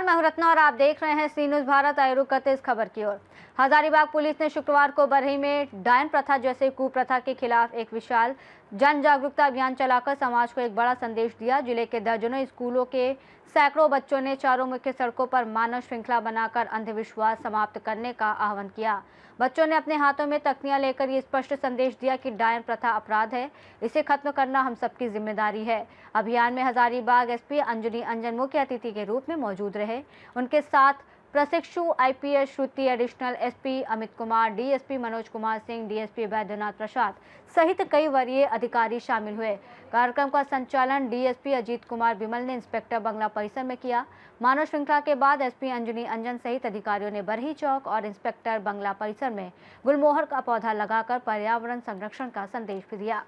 नमस्कार, मैं हूं रत्ना और आप देख रहे हैं सी न्यूज़ भारत। आइए रुक करते इस खबर की ओर। हजारीबाग पुलिस ने शुक्रवार को बरही में डायन प्रथा जैसे कुप्रथा के खिलाफ एक विशाल जन जागरूकता अभियान चलाकर समाज को एक बड़ा संदेश दिया। जिले के दर्जनों स्कूलों के सैकड़ों बच्चों ने चारों मुख्य सड़कों पर मानव श्रृंखला बनाकर अंधविश्वास समाप्त करने का आह्वान किया। बच्चों ने अपने हाथों में तख्तियां लेकर ये स्पष्ट संदेश दिया कि डायन प्रथा अपराध है, इसे खत्म करना हम सबकी जिम्मेदारी है। अभियान में हजारीबाग एसपी अंजनी अंजन मुख्य अतिथि के रूप में मौजूद रहे। उनके साथ प्रशिक्षु IPS Shruti, additional SP Amit Kumar, DSP Manoj Kumar Singh, DSP Vaidyanath Prasad सहित कई वरीय अधिकारी शामिल हुए। कार्यक्रम का संचालन डीएसपी अजीत कुमार विमल ने इंस्पेक्टर बंगला परिसर में किया। मानव श्रृंखला के बाद एसपी अंजनी अंजन सहित अधिकारियों ने बरही चौक और इंस्पेक्टर बंगला परिसर में गुलमोहर का पौधा लगाकर पर्यावरण संरक्षण का संदेश भी दिया।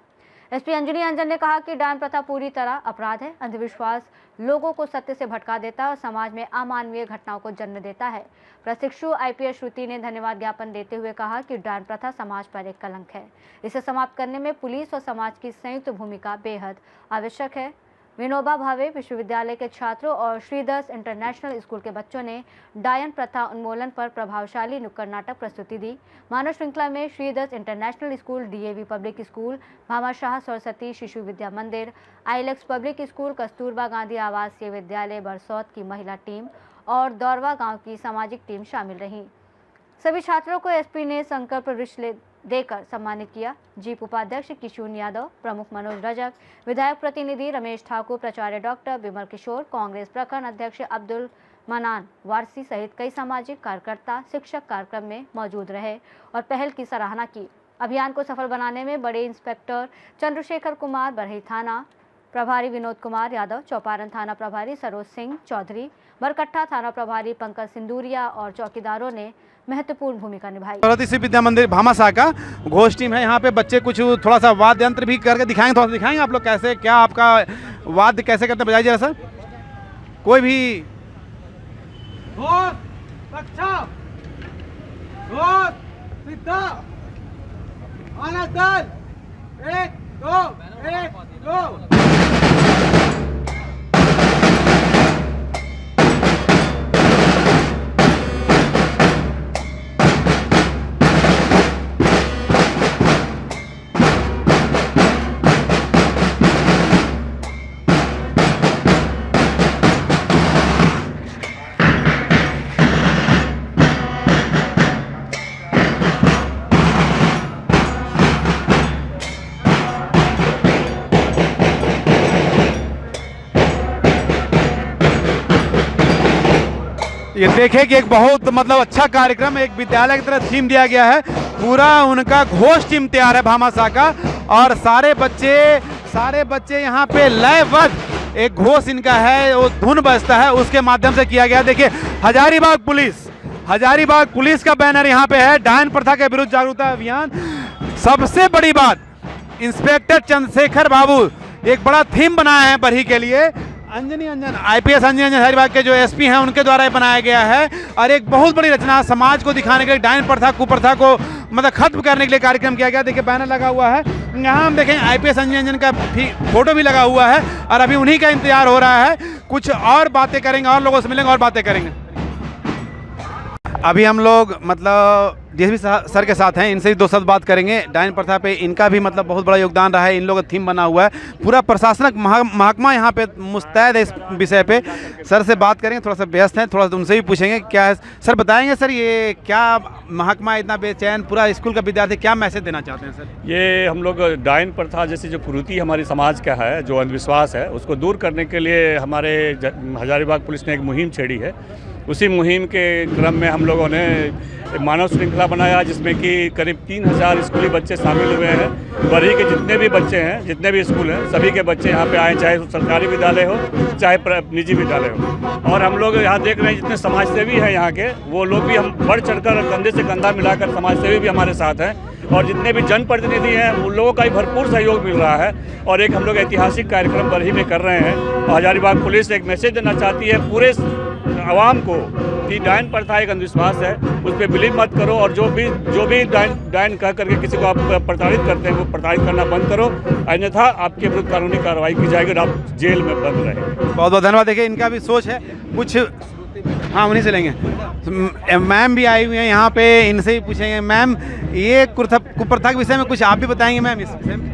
एसपी अंजनी अंजन ने कहा कि डायन प्रथा पूरी तरह अपराध है। अंधविश्वास लोगों को सत्य से भटका देता है और समाज में अमानवीय घटनाओं को जन्म देता है। प्रशिक्षु आईपीएस श्रुति ने धन्यवाद ज्ञापन देते हुए कहा कि डायन प्रथा समाज पर एक कलंक है। इसे समाप्त करने में पुलिस और समाज की संयुक्त भूमिका बेहद आवश्यक है। विनोबा भावे विश्वविद्यालय के छात्रों और श्रीधर्स इंटरनेशनल स्कूल के बच्चों ने डायन प्रथा उन्मूलन पर प्रभावशाली नुक्कड़ नाटक प्रस्तुति दी। मानव श्रृंखला में Shridhar's international school, DAV public school, Bhamashah Saraswati Shishu Vidya Mandir, Ilex public school, Kasturba Gandhi आवासीय विद्यालय बरसौत की महिला टीम और दौरवा गाँव की सामाजिक टीम शामिल रही। सभी छात्रों को एसपी ने संकल्प वृक्ष देकर सम्मानित किया। जीप उपाध्यक्ष किशोर यादव, प्रमुख मनोज रजक, विधायक प्रतिनिधि रमेश ठाकुर, प्राचार्य डॉक्टर विमल किशोर, कांग्रेस प्रखंड अध्यक्ष अब्दुल मनान वारसी सहित कई सामाजिक कार्यकर्ता, शिक्षक कार्यक्रम में मौजूद रहे और पहल की सराहना की। अभियान को सफल बनाने में बड़े इंस्पेक्टर चंद्रशेखर कुमार, बरही थाना प्रभारी विनोद कुमार यादव, चौपारण थाना प्रभारी सरोज सिंह चौधरी, बरकट्ठा थाना प्रभारी पंकज सिंदूरिया और चौकीदारों ने महत्वपूर्ण भूमिका निभाई। सरस्वती विद्या मंदिर भामाशाह का घोष टीम है। यहाँ पे बच्चे कुछ थोड़ा सा वाद्य यंत्र भी करके दिखाएंगे। थोड़ा सा दिखाएंगे आप लोग कैसे क्या आपका वाद्य कैसे करते बजाइए जरा सर। कोई भी एक दो ये देखें कि एक बहुत मतलब अच्छा कार्यक्रम एक विद्यालय की तरह थीम दिया गया है। पूरा उनका घोष टीम तैयार है भामाशाह का और सारे बच्चे यहाँ पे लयबद्ध एक घोष इनका है, वो धुन बजता है उसके माध्यम से किया गया। देखिए हजारीबाग पुलिस का बैनर यहाँ पे है, डायन प्रथा के विरुद्ध जागरूकता अभियान। सबसे बड़ी बात, इंस्पेक्टर चंद्रशेखर बाबू एक बड़ा थीम बनाए हैं बरही के लिए। अंजनी अंजन आईपीएस अंजनी अंजन हजारीबाग के जो एसपी हैं उनके द्वारा बनाया गया है और एक बहुत बड़ी रचना समाज को दिखाने के लिए डायन प्रथा कुप्रथा को मतलब खत्म करने के लिए कार्यक्रम किया गया। देखिए बैनर लगा हुआ है, यहाँ हम देखें आईपीएस अंजनी अंजन का फोटो भी लगा हुआ है और अभी उन्हीं का इंतजार हो रहा है। कुछ और बातें करेंगे और लोगों से मिलेंगे और बातें करेंगे। अभी हम लोग मतलब डीएसपी सर के साथ हैं, इनसे भी दो शब्द बात करेंगे। डायन प्रथा पे इनका भी मतलब बहुत बड़ा योगदान रहा है, इन लोगों का थीम बना हुआ है। पूरा प्रशासनिक महकमा यहाँ पे मुस्तैद है इस विषय पे। सर से बात करेंगे, थोड़ा सा व्यस्त हैं, थोड़ा सा उनसे भी पूछेंगे क्या है। सर बताएंगे सर ये क्या महकमा इतना बेचैन, पूरा स्कूल का विद्यार्थी क्या मैसेज देना चाहते हैं सर? ये हम लोग डायन प्रथा जैसी जो कुरीति हमारी समाज का है, जो अंधविश्वास है, उसको दूर करने के लिए हमारे हजारीबाग पुलिस ने एक मुहिम छेड़ी है। उसी मुहिम के क्रम में हम लोगों ने मानव श्रृंखला बनाया जिसमें कि करीब 3000 स्कूली बच्चे शामिल हुए हैं। बरही के जितने भी बच्चे हैं, जितने भी स्कूल हैं, सभी के बच्चे यहाँ पे आए, चाहे सरकारी विद्यालय हो चाहे निजी विद्यालय हो। और हम लोग यहाँ देख रहे हैं जितने समाजसेवी हैं यहाँ के, वो लोग भी हम बढ़ चढ़कर कंधे से कंधा मिलाकर समाजसेवी भी हमारे साथ हैं और जितने भी जनप्रतिनिधि हैं उन लोगों का भी भरपूर सहयोग मिल रहा है। और एक हम लोग ऐतिहासिक कार्यक्रम बरही में कर रहे हैं। हजारीबाग पुलिस एक मैसेज देना चाहती है पूरे आवाम को कि डायन प्रथा एक अंधविश्वास है, उस पर बिलीव मत करो और जो भी डायन कह करके किसी को आप प्रताड़ित करते हैं वो प्रताड़ित करना बंद करो, अन्यथा आपके विरुद्ध कानूनी कार्रवाई की जाएगी और आप जेल में बंद रहेंगे। बहुत बहुत धन्यवाद। देखिए इनका भी सोच है। कुछ हाँ उन्हीं से लेंगे। मैम भी आई हुई हैं यहाँ पे, इनसे ही पूछेंगे। मैम ये कुप्रथा के विषय में कुछ आप भी बताएंगे मैम इस विषय में?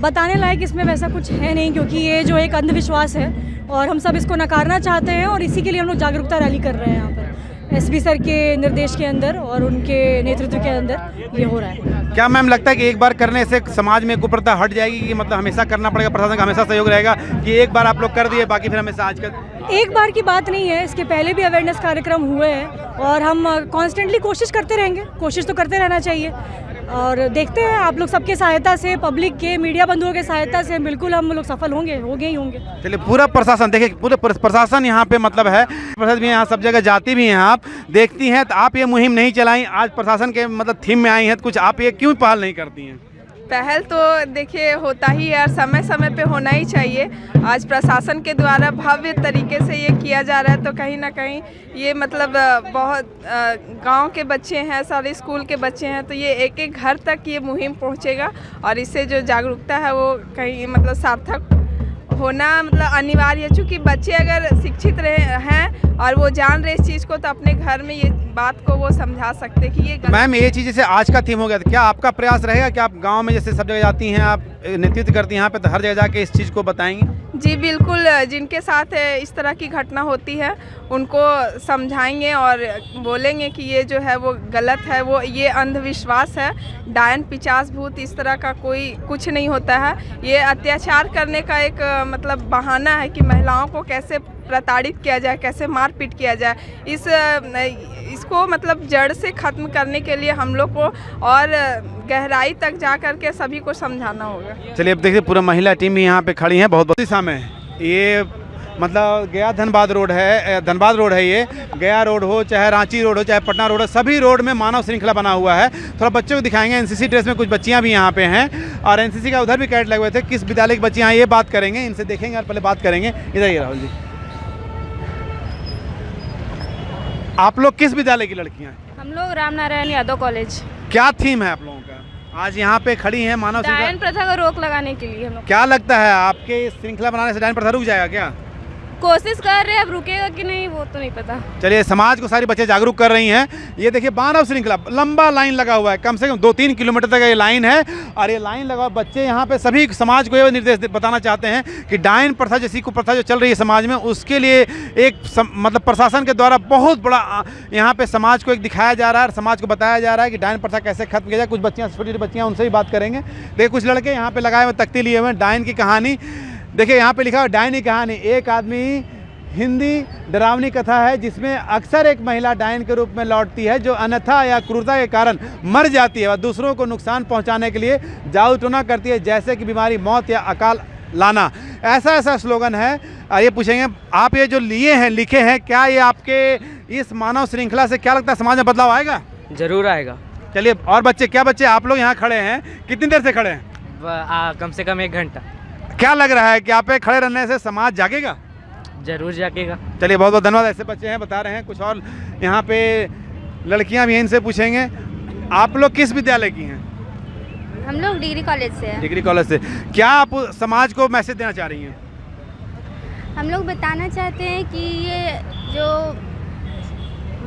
बताने लायक इसमें वैसा कुछ है नहीं, क्योंकि ये जो एक अंधविश्वास है और हम सब इसको नकारना चाहते हैं और इसी के लिए हम लोग जागरूकता रैली कर रहे हैं यहाँ पर एसपी सर के निर्देश के अंदर और उनके नेतृत्व के अंदर ये हो रहा है। क्या मैम लगता है कि एक बार करने से समाज में कुप्रथा हट जाएगी, कि मतलब हमेशा करना पड़ेगा, प्रशासन का हमेशा सहयोग रहेगा, कि एक बार आप लोग कर दिए बाकी फिर हमेशा आजकल? एक बार की बात नहीं है, इसके पहले भी अवेयरनेस कार्यक्रम हुए हैं और हम कॉन्स्टेंटली कोशिश करते रहेंगे। कोशिश तो करते रहना चाहिए और देखते हैं आप लोग सबके सहायता से, पब्लिक के, मीडिया बंधुओं के सहायता से बिल्कुल हम लोग सफल होंगे ही होंगे। चलिए पूरा प्रशासन देखिए, पूरे प्रशासन यहाँ पे मतलब है, प्रशासन भी यहाँ सब जगह जाती भी हैं, आप देखती हैं। तो आप ये मुहिम नहीं चलाई, आज प्रशासन के मतलब थीम में आई हैं, तो कुछ आप ये क्यों पहल नहीं करती हैं? पहल तो देखिए होता ही है और समय समय पे होना ही चाहिए। आज प्रशासन के द्वारा भव्य तरीके से ये किया जा रहा है, तो कहीं ना कहीं ये मतलब बहुत गांव के बच्चे हैं, सारे स्कूल के बच्चे हैं, तो ये एक एक घर तक ये मुहिम पहुंचेगा और इससे जो जागरूकता है वो कहीं मतलब सार्थक होना मतलब अनिवार्य है। चूँकि बच्चे अगर शिक्षित रहे हैं और वो जान रहे इस चीज़ को, तो अपने घर में ये बात को वो समझा सकते कि ये मैम ये चीज़ जैसे आज का थीम हो गया, तो क्या आपका प्रयास रहेगा कि आप गांव में जैसे सब जगह जाती हैं, आप नेतृत्व करती हैं यहाँ पे, तो हर जगह जाके इस चीज़ को बताएंगी? जी बिल्कुल, जिनके साथ इस तरह की घटना होती है उनको समझाएंगे और बोलेंगे कि ये जो है वो गलत है, वो ये अंधविश्वास है, डायन पिचास भूत इस तरह का कोई कुछ नहीं होता है। ये अत्याचार करने का एक मतलब बहाना है कि महिलाओं को कैसे प्रताड़ित किया जाए, कैसे मारपीट किया जाए। इसको मतलब जड़ से ख़त्म करने के लिए हम लोग को और गहराई तक जा कर के सभी को समझाना होगा। चलिए अब देखिए पूरा महिला टीम भी यहाँ पे खड़ी है, बहुत सामने ये मतलब गया धनबाद रोड है, ये गया रोड हो चाहे रांची रोड हो चाहे पटना रोड हो, सभी रोड में मानव श्रृंखला बना हुआ है। थोड़ा बच्चों को दिखाएंगे, एनसीसी ड्रेस में कुछ बच्चियाँ भी यहाँ पे हैं और एनसीसी का उधर भी कैडेट लगे हुए थे। किस विद्यालय की बच्चियाँ ये बात करेंगे, इनसे देखेंगे और पहले बात करेंगे। इधर ही राहुल जी, आप लोग किस विद्यालय की लड़कियाँ हैं? हम लोग रामनारायण यादव कॉलेज। क्या थीम है आप लोगों का? आज यहाँ पे खड़ी हैं मानव डायन प्रथा को रोक लगाने के लिए हम लोग। क्या लगता है आपके इस श्रृंखला बनाने से डायन प्रथा रुक जाएगा क्या? कोशिश कर रहे हैं, अब रुकेगा कि नहीं वो तो नहीं पता। चलिए समाज को सारी बच्चे जागरूक कर रही हैं। ये देखिए मानव श्रृंखला, लंबा लाइन लगा हुआ है, कम से कम 2-3 किलोमीटर तक ये लाइन है और ये लाइन लगा, बच्चे यहाँ पे सभी समाज को ये निर्देश बताना चाहते हैं कि डायन प्रथा जैसी कुप्रथा जो चल रही है समाज में, उसके लिए एक मतलब प्रशासन के द्वारा बहुत बड़ा यहाँ पे समाज को एक दिखाया जा रहा है और समाज को बताया जा रहा है कि डायन प्रथा कैसे खत्म किया जाए। कुछ बच्चियाँ, छोटी छोटी बच्चियाँ, उनसे भी बात करेंगे। देखिए कुछ लड़के यहाँ पे लगाए हुए तख्ती लिए हुए डायन की कहानी, देखिए यहाँ पे लिखा हुआ डायन की कहानी। एक आदमी हिंदी डरावनी कथा है जिसमें अक्सर एक महिला डायन के रूप में लौटती है जो अन्यथा या क्रूरता के कारण मर जाती है और दूसरों को नुकसान पहुंचाने के लिए जादू टोना करती है, जैसे कि बीमारी, मौत या अकाल लाना। ऐसा स्लोगन है। ये पूछेंगे आप ये जो लिए हैं, लिखे हैं, क्या ये आपके इस मानव श्रृंखला से क्या लगता है समाज में बदलाव आएगा? जरूर आएगा। चलिए और बच्चे, क्या बच्चे आप लोग यहाँ खड़े हैं, कितनी देर से खड़े हैं? कम से कम 1 घंटा। क्या लग रहा है कि आप पे खड़े रहने से समाज जागेगा? जरूर जागेगा। चलिए बहुत बहुत धन्यवाद। ऐसे बच्चे हैं बता रहे हैं, कुछ और यहाँ पे लड़कियाँ भी हैं, इनसे पूछेंगे। आप लोग किस विद्यालय की हैं? हम लोग डिग्री कॉलेज से हैं। डिग्री कॉलेज से। क्या आप समाज को मैसेज देना चाह रही हैं? हम लोग बताना चाहते हैं कि ये जो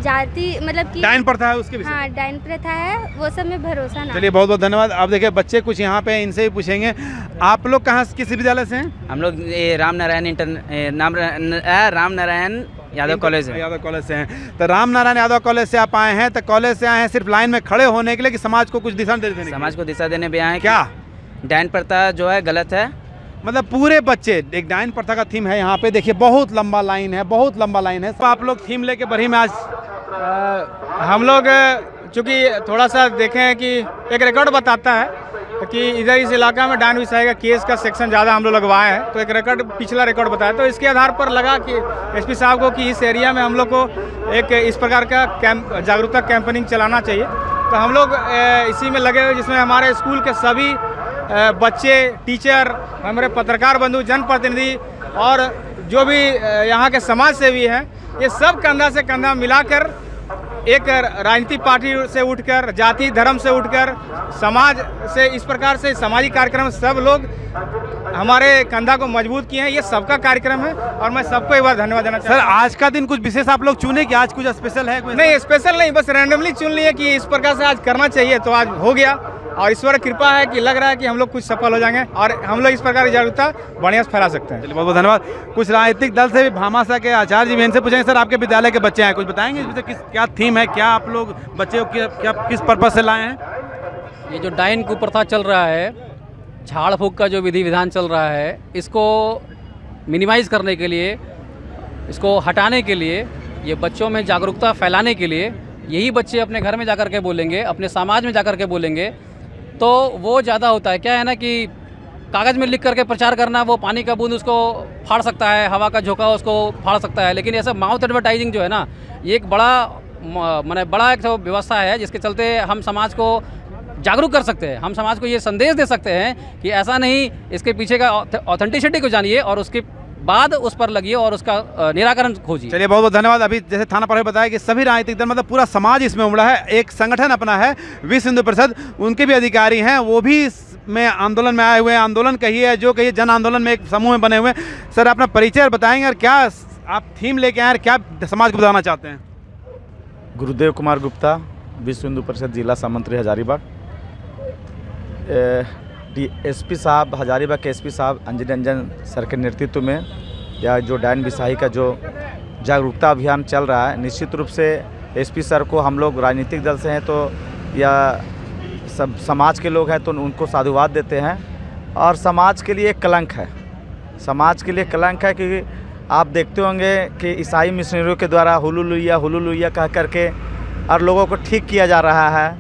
जाति मतलब कि डायन प्रथा है उसके विषय। हाँ, डायन प्रथा है, वो सब में भरोसा ना। चलिए बहुत बहुत धन्यवाद। आप देखिए बच्चे कुछ यहाँ पे, इनसे ही पूछेंगे। आप लोग कहाँ किस विद्यालय से हैं? हम लोग ये रामनारायण यादव कॉलेज है। यादव कॉलेज से हैं। तो रामनारायण यादव कॉलेज से आप आए हैं, तो कॉलेज से आए हैं सिर्फ लाइन में खड़े होने के लिए कि समाज को कुछ दिशा देने? समाज को दिशा देने भी आए हैं। क्या डायन प्रथा जो है गलत है, मतलब पूरे बच्चे, एक डायन प्रथा का थीम है यहाँ पे। देखिए बहुत लंबा लाइन है, बहुत लंबा लाइन है। आप लोग थीम लेके बढ़ी में आज हम लोग चूँकि थोड़ा सा देखें कि एक रिकॉर्ड बताता है कि इधर इस इलाका में डायन विषय का केस का सेक्शन ज़्यादा हम लोग लगवाए हैं, तो एक रिकॉर्ड, पिछला रिकॉर्ड बताया, तो इसके आधार पर लगा कि एसपी साहब को कि इस एरिया में हम लोग को एक इस प्रकार का जागरूकता कैंपेनिंग चलाना चाहिए। तो हम लोग इसी में लगे हुए, जिसमें हमारे स्कूल के सभी बच्चे, टीचर, हमारे पत्रकार बंधु, जनप्रतिनिधि और जो भी यहाँ के समाज सेवी हैं, ये सब कंधा से कंधा मिलाकर एक राजनीतिक पार्टी से उठकर, जाति धर्म से उठकर, समाज से, इस प्रकार से सामाजिक कार्यक्रम सब लोग हमारे कंधा को मजबूत किए हैं। ये सबका कार्यक्रम है और मैं सबको एक बार धन्यवाद देना चाहता सर हूं। आज का दिन कुछ विशेष आप लोग चुने कि आज कुछ स्पेशल है? नहीं, स्पेशल नहीं, बस रैंडमली चुन लिए कि इस प्रकार से आज करना चाहिए, तो आज हो गया और ईश्वर की कृपा है कि लग रहा है कि हम लोग कुछ सफल हो जाएंगे और हम लोग इस प्रकार की जागरूकता बढ़िया से फैला सकते हैं। चलिए बहुत बहुत धन्यवाद। कुछ राजनीतिक दल से भी भामाशाह के आचार्य जी भी, इनसे पूछेंगे सर आपके विद्यालय के बच्चे हैं, कुछ बताएंगे इसमें किस क्या थीम है, क्या आप लोग बच्चे को क्या किस पर्पज से लाए हैं? ये जो डायन कुप्रथा चल रहा है, झाड़ फूक का जो विधि विधान चल रहा है, इसको मिनिमाइज़ करने के लिए, इसको हटाने के लिए, ये बच्चों में जागरूकता फैलाने के लिए, यही बच्चे अपने घर में जाकर के बोलेंगे, अपने समाज में जाकर के बोलेंगे तो वो ज़्यादा होता है। क्या है ना कि कागज़ में लिख करके प्रचार करना, वो पानी का बूंद उसको फाड़ सकता है, हवा का झोंका उसको फाड़ सकता है, लेकिन ऐसा माउथ एडवर्टाइजिंग जो है ना, ये एक बड़ा एक व्यवस्था है जिसके चलते हम समाज को जागरूक कर सकते हैं। हम समाज को ये संदेश दे सकते हैं कि ऐसा नहीं, इसके पीछे का ऑथेंटिसिटी को जानिए और उसके बाद उस पर लगिए और उसका निराकरण खोजिए। चलिए बहुत बहुत धन्यवाद। अभी जैसे थाना प्रभारी बताया कि सभी राजनीतिक दल, मतलब पूरा समाज इसमें उमड़ा है। एक संगठन अपना है विश्व हिंदू परिषद, उनके भी अधिकारी हैं, वो भी में आंदोलन में आए हुए हैं। आंदोलन कहिए जो कहिए, जन आंदोलन में एक समूह में बने हुए हैं। सर अपना परिचय बताएंगे और क्या आप थीम लेके आए और क्या समाज को बताना चाहते हैं? गुरुदेव कुमार गुप्ता, विश्व हिंदू परिषद जिला सामंतरी हजारीबाग। एसपी साहब हजारीबाग के एसपी साहब अंजनी रंजन सर के नेतृत्व में या जो डायन बिसाही का जो जागरूकता अभियान चल रहा है, निश्चित रूप से एसपी सर को हम लोग राजनीतिक दल से हैं तो या सब समाज के लोग हैं तो उनको साधुवाद देते हैं। और समाज के लिए एक कलंक है, समाज के लिए कलंक है क्योंकि आप देखते होंगे कि ईसाई मिशनरियों के द्वारा हुलुलुइया कह करके और लोगों को ठीक किया जा रहा है।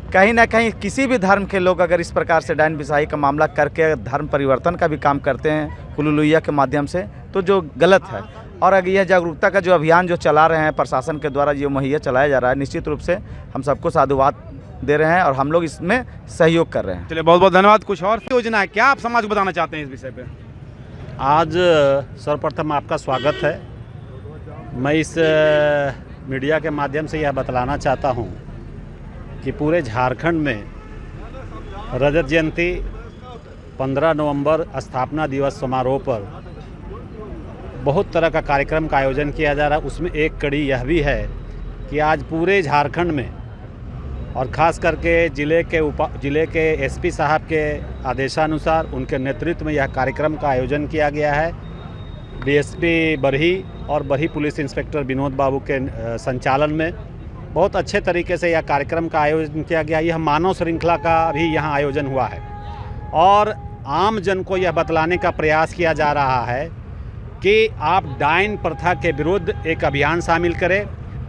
कहीं ना कहीं किसी भी धर्म के लोग अगर इस प्रकार से डायन बिसाही का मामला करके धर्म परिवर्तन का भी काम करते हैं हुलुलुइया के माध्यम से, तो जो गलत है। और अगर यह जागरूकता का जो अभियान जो चला रहे हैं प्रशासन के द्वारा जो मुहैया चलाया जा रहा है, निश्चित रूप से हम सबको साधुवाद दे रहे हैं और हम लोग इसमें सहयोग कर रहे हैं। चलिए बहुत बहुत धन्यवाद। कुछ और योजना है क्या आप समाज को बताना चाहते हैं इस विषय पे? आज सर्वप्रथम आपका स्वागत है। मैं इस मीडिया के माध्यम से यह बतलाना चाहता हूं कि पूरे झारखंड में रजत जयंती 15 नवंबर स्थापना दिवस समारोह पर बहुत तरह का कार्यक्रम का आयोजन किया जा रहा है। उसमें एक कड़ी यह भी है कि आज पूरे झारखंड में और ख़ास करके जिले के एसपी साहब के आदेशानुसार उनके नेतृत्व में यह कार्यक्रम का आयोजन किया गया है। डीएसपी बरही और बरही पुलिस इंस्पेक्टर विनोद बाबू के संचालन में बहुत अच्छे तरीके से यह कार्यक्रम का आयोजन किया गया। यह मानव श्रृंखला का भी यहाँ आयोजन हुआ है और आम जन को यह बतलाने का प्रयास किया जा रहा है कि आप डायन प्रथा के विरुद्ध एक अभियान शामिल करें।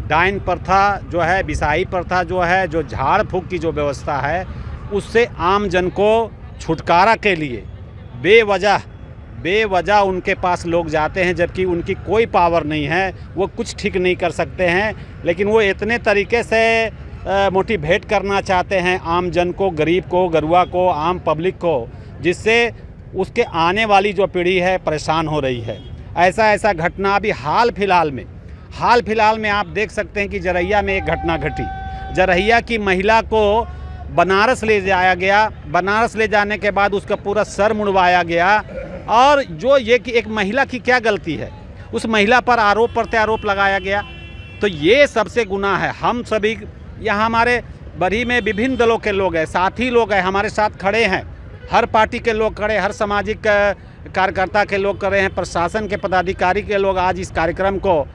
डायन प्रथा जो है, बिसाही प्रथा जो है, जो झाड़ फूक की जो व्यवस्था है, उससे आम जन को छुटकारा के लिए बेवजह उनके पास लोग जाते हैं जबकि उनकी कोई पावर नहीं है, वो कुछ ठीक नहीं कर सकते हैं, लेकिन वो इतने तरीके से मोटिवेट करना चाहते हैं आम जन को, गरीब को, गरुआ को, आम पब्लिक को, जिससे उसके आने वाली जो पीढ़ी है परेशान हो रही है। ऐसा घटना अभी हाल फिलहाल में आप देख सकते हैं कि जरैया में एक घटना घटी। जरैया की महिला को बनारस ले जाया गया, बनारस ले जाने के बाद उसका पूरा सर मुड़वाया गया। और जो ये कि एक महिला की क्या गलती है, उस महिला पर आरोप प्रत्यारोप लगाया गया, तो ये सबसे गुनाह है। हम सभी यहाँ हमारे बरही में विभिन्न दलों के लोग हैं, साथी लोग हैं, हमारे साथ खड़े हैं, हर पार्टी के लोग खड़े, हर सामाजिक कार्यकर्ता के लोग खड़े हैं, प्रशासन के पदाधिकारी के लोग आज इस कार्यक्रम को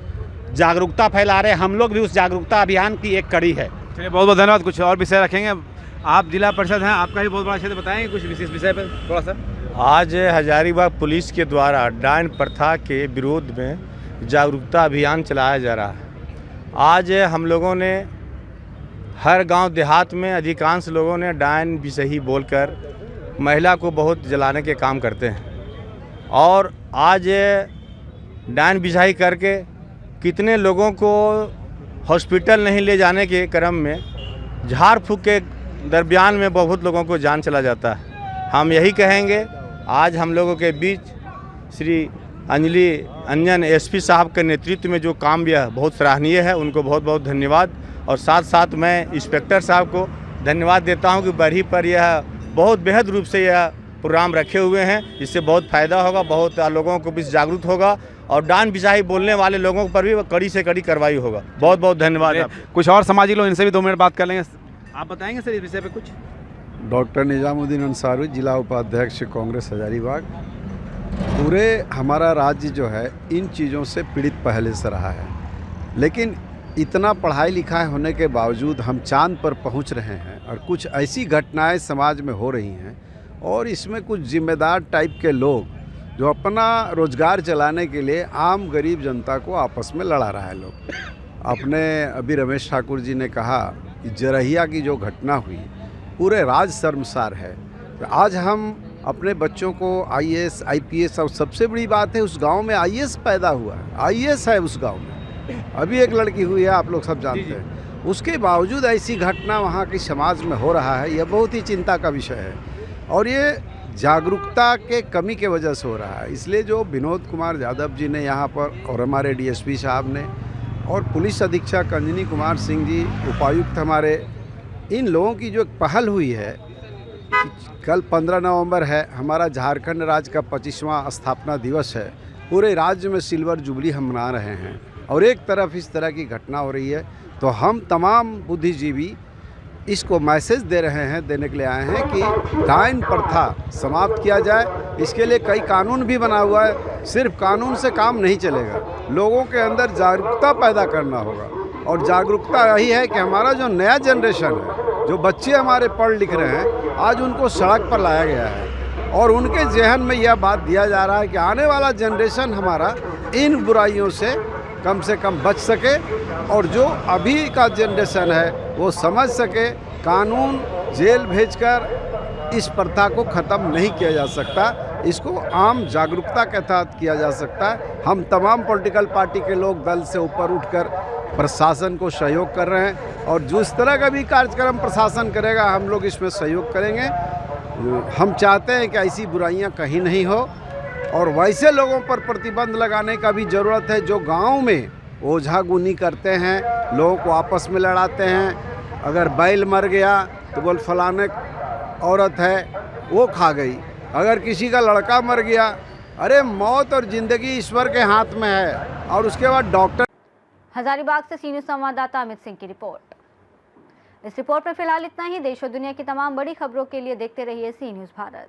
जागरूकता फैला रहे हैं। हम लोग भी उस जागरूकता अभियान की एक कड़ी है। चलिए बहुत बहुत धन्यवाद। कुछ और विषय रखेंगे? आप जिला परिषद हैं, आपका भी बहुत बड़ा क्षेत्र, बताएंगे कुछ विशेष विषय पर थोड़ा सा? आज हजारीबाग पुलिस के द्वारा डायन प्रथा के विरोध में जागरूकता अभियान चलाया जा रहा है। आज हम लोगों ने हर गांव देहात में अधिकांश लोगों ने डायन बिसही बोलकर महिला को बहुत जलाने के काम करते हैं और आज डायन बिसही करके कितने लोगों को हॉस्पिटल नहीं ले जाने के क्रम में झाड़ फूक के दरमियान में बहुत लोगों को जान चला जाता है। हम यही कहेंगे, आज हम लोगों के बीच श्री अंजलि अंजन एसपी साहब के नेतृत्व में जो काम यह बहुत सराहनीय है, उनको बहुत बहुत धन्यवाद। और साथ साथ मैं इंस्पेक्टर साहब को धन्यवाद देता हूं कि बरही पर यह बहुत बेहद रूप से यह प्रोग्राम रखे हुए हैं। इससे बहुत फ़ायदा होगा, बहुत लोगों को भी जागरूक होगा और डान बिसाही बोलने वाले लोगों पर भी कड़ी से कड़ी कार्रवाई होगा। बहुत बहुत धन्यवाद। कुछ और सामाजिक लोग, इनसे भी 2 मिनट बात कर लेंगे। आप बताएंगे सर इस विषय पे कुछ? डॉक्टर निजामुद्दीन अंसारी, जिला उपाध्यक्ष कांग्रेस हजारीबाग। पूरे हमारा राज्य जो है इन चीज़ों से पीड़ित पहले से रहा है, लेकिन इतना पढ़ाई लिखाई होने के बावजूद हम चांद पर पहुंच रहे हैं और कुछ ऐसी घटनाएं समाज में हो रही हैं और इसमें कुछ जिम्मेदार टाइप के लोग जो अपना रोजगार चलाने के लिए आम गरीब जनता को आपस में लड़ा रहा है। लोग अपने अभी रमेश ठाकुर जी ने कहा कि जरहिया की जो घटना हुई पूरे राज्य शर्मसार है। तो आज हम अपने बच्चों को IAS IPS, और सबसे बड़ी बात है उस गांव में IAS पैदा हुआ है, IAS है उस गांव में। अभी एक लड़की हुई है, आप लोग सब जानते हैं। उसके बावजूद ऐसी घटना वहाँ की समाज में हो रहा है, यह बहुत ही चिंता का विषय है और ये जागरूकता के कमी के वजह से हो रहा है। इसलिए जो विनोद कुमार यादव जी ने यहाँ पर और हमारे DSP साहब ने और पुलिस अधीक्षक अंजनी कुमार सिंह जी, उपायुक्त हमारे, इन लोगों की जो पहल हुई है। कल 15 नवंबर है, हमारा झारखंड राज्य का 25वां स्थापना दिवस है। पूरे राज्य में सिल्वर जुबली हम मना रहे हैं और एक तरफ इस तरह की घटना हो रही है, तो हम तमाम बुद्धिजीवी इसको मैसेज दे रहे हैं, देने के लिए आए हैं कि डायन प्रथा समाप्त किया जाए। इसके लिए कई कानून भी बना हुआ है, सिर्फ कानून से काम नहीं चलेगा, लोगों के अंदर जागरूकता पैदा करना होगा। और जागरूकता यही है कि हमारा जो नया जनरेशन है, जो बच्चे हमारे पढ़ लिख रहे हैं, आज उनको सड़क पर लाया गया है और उनके जहन में यह बात दिया जा रहा है कि आने वाला जनरेशन हमारा इन बुराइयों से कम बच सके और जो अभी का जनरेशन है वो समझ सके। कानून जेल भेजकर इस प्रथा को ख़त्म नहीं किया जा सकता, इसको आम जागरूकता के तहत किया जा सकता है। हम तमाम पॉलिटिकल पार्टी के लोग दल से ऊपर उठकर प्रशासन को सहयोग कर रहे हैं और जो इस तरह का भी कार्यक्रम प्रशासन करेगा हम लोग इसमें सहयोग करेंगे। हम चाहते हैं कि ऐसी बुराइयां कहीं नहीं हो और वैसे लोगों पर प्रतिबंध लगाने का भी ज़रूरत है जो गांव में ओझागुनी करते हैं, लोगों को आपस में लड़ाते हैं। अगर बैल मर गया तो बोल फलाने औरत है वो खा गई, अगर किसी का लड़का मर गया, अरे मौत और ज़िंदगी ईश्वर के हाथ में है। और उसके बाद डॉक्टर। हजारीबाग से सीनियर संवाददाता अमित सिंह की रिपोर्ट। इस रिपोर्ट पर फिलहाल इतना ही। देश और दुनिया की तमाम बड़ी खबरों के लिए देखते रहिए सी न्यूज़ भारत।